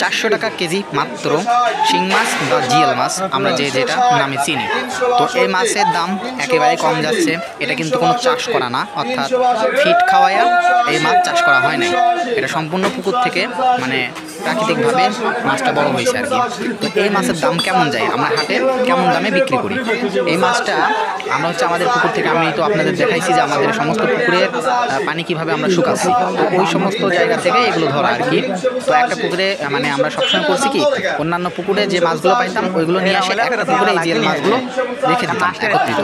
400 টাকা কেজি মাত্র শিং মাছ বা জিয়াল মাছ আমরা যেটা নামে চিনি। তো এই মাছের দাম একেবারে কম যাচ্ছে। এটা কিন্তু কোনো চাষ করা না, অর্থাৎ ফিট খাওয়াইয়া এই মাছ চাষ করা হয় নাই। এটা সম্পূর্ণ পুকুর থেকে মানে প্রাকৃতিকভাবে মাছটা বড় হয়েছে আর কি। তো এই মাছের দাম কেমন যায়, আমরা হাটে কেমন দামে বিক্রি করি। এই মাছটা আমরা আমাদের পুকুর থেকে, আমি তো আপনাদের দেখাইছি যে আমাদের সমস্ত পুকুরের পানি কিভাবে আমরা শুকাচ্ছি। তো ওই সমস্ত জায়গা থেকে এগুলো ধরা আর কি। তো একটা পুকুরে মানে আমরা সবসময় করছি কি, অন্যান্য পুকুরে যে মাছগুলো পাইতাম ওইগুলো নিয়ে আসে একটা পুকুরে এই জিয়াল মাছগুলো রেখে দিতাম একত্রিত।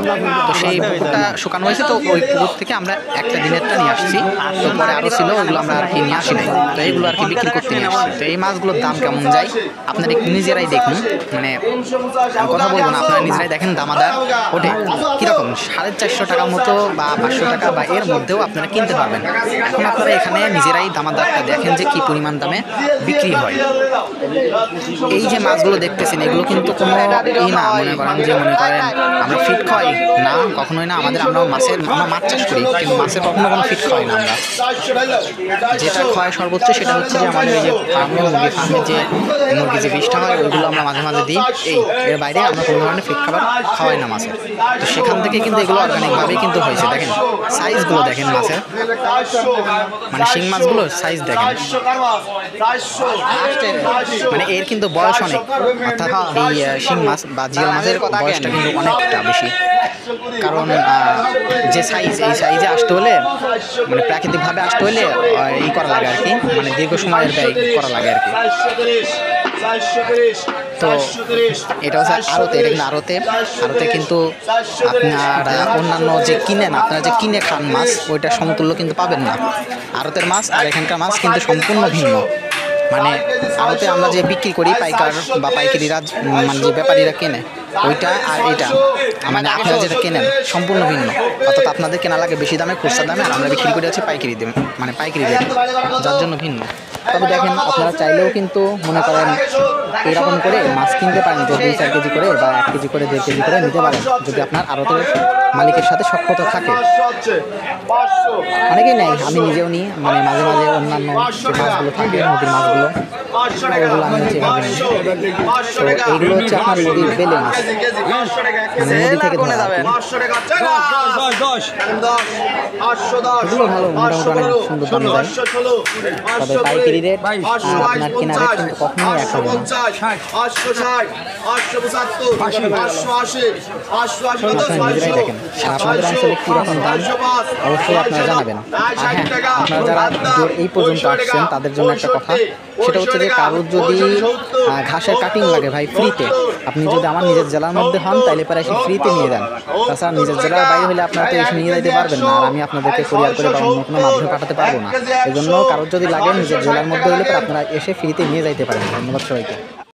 তো সেই পুকুরটা শুকানো হয়েছে, তো ওই পুকুর থেকে আমরা একটা দিনেরটা নিয়ে আসছি। তো পরে আরও ছিল, ওইগুলো আমরা আর কি নিয়ে আসি নাই। তো এইগুলো আর কি বিক্রি করতে নিয়ে আসছি। তো এই মাছগুলোর দাম কেমন যায় আপনারা একটু নিজেরাই দেখুন, মানে কথা বলবো না, আপনারা নিজেরাই দেখেন দামাদার ওঠে কীরকম। 450 টাকার মতো বা 500 টাকা বা এর মধ্যেও আপনারা কিনতে পারবেন। এখন আপনারা এখানে নিজেরাই দামাদারটা দেখেন যে কী পরিমাণ দামে বিক্রি হয়। এই যে মাছগুলো দেখতেছেন এগুলো কিন্তু কোনো না মনে করেন যে আমরা ফিট খাই না, কখনোই না। আমরা মাছ চাষ করি, কিন্তু মাছের কখনো কোনো ফিট খাই না। আমরা যেটা খায় সর্বোচ্চ সেটা হচ্ছে যে আমাদের এই যে ফার্মের যে মুরগি যে বিষটা হয় ওইগুলো আমরা মাঝে মাঝে দিই। এর বাইরে আমরা কোনো ধরনের ফিট খাবার খাওয়াই না মাছের। তো সেখান থেকে কিন্তু এগুলো অর্গানিকভাবেই কিন্তু হয়েছে। দেখেন সাইজগুলো দেখেন মাছের, মানে শিং মাছগুলোর সাইজ দেখেন, মানে এর কিন্তু বয়স অনেক, অর্থাৎ এই শিং মাছ বা জিয়াল মাছের বয়সটা কিন্তু অনেকটা বেশি। কারণ যে সাইজ, এই সাইজে আসতে হলে মানে প্রাকৃতিকভাবে আসতে হলে করা লাগে আর কি, মানে দীর্ঘ সময়ের ব্যয় করা লাগে আর কি। তো এটা হচ্ছে আড়তে, এটা কিন্তু আড়তে কিন্তু আপনারা অন্যান্য যে আপনারা যে কিনে খান মাছ ওইটা সমতুল্য কিন্তু পাবেন না। আড়তের মাছ আর এখানকার মাছ কিন্তু সম্পূর্ণ ভিন্ন। মানে আড়তে আমরা যে বিক্রি করি পাইকার বা পাইকারিরা মানে যে ব্যাপারীরা কেনে ওইটা আর এটা মানে আপনারা যেটা কেনেন সম্পূর্ণ ভিন্ন। অর্থাৎ আপনাদের কেনা লাগে বেশি দামে, খুচরা দামে, আর আমরা বিক্রি করে হচ্ছে পাইকারি দামে, মানে পাইকারি রেটে, যার জন্য ভিন্ন। তবে দেখেন আপনারা চাইলেও কিন্তু মনে করেন এরকম করে মাছ কিনতে পারেন, যে 2-4 কেজি করে বা 1 কেজি করে 1.5 কেজি করে নিতে পারেন, যদি আপনার আড়তের মালিকের সাথে সখ্যতা থাকে। অনেকেই নেয়, আমি নিজেও নিই, মানে মাঝে মাঝে অন্যান্য যে মাছগুলো থাকে নদীর মাছগুলো ওগুলো আমি হচ্ছে এভাবে নিই। তো এইগুলো হচ্ছে আপনার নদীর বেলে মাছ, মানে নদী থেকে ধরা আর কি। এগুলো ভালো, মোটামুটি অনেক সুন্দর দামে যায়। তবে পাইকারি রেট আর আপনার কেনা রেট কিন্তু কখনোই এক হবে না। আপনারা নিজেরাই দেখেন, আর আপনাদের অঞ্চলে কীরকম দাম অবশ্যই আপনারা জানাবেন। আর হ্যাঁ, আপনারা যারা এই পর্যন্ত আসছেন তাদের জন্য একটা কথা, সেটা হচ্ছে যে কারোর যদি ঘাসের কাটিং লাগে ভাই ফ্রিতে, আপনি যদি আমার নিজের জেলার মধ্যে হন তাহলে পরে এসে ফ্রিতে নিয়ে যান। তাছাড়া নিজের জেলার বাইরে হলে আপনারা তো এসে নিয়ে যেতে পারবেন না, আর আমি আপনাদেরকে কুরিয়ার করে বা অন্য কোনো মাধ্যমে পাঠাতে পারবো না। এই জন্য কারোর যদি লাগে নিজের জেলার মধ্যে হলে পরে আপনারা এসে ফ্রিতে নিয়ে যাইতে পারেন। ধন্যবাদ সবাইকে।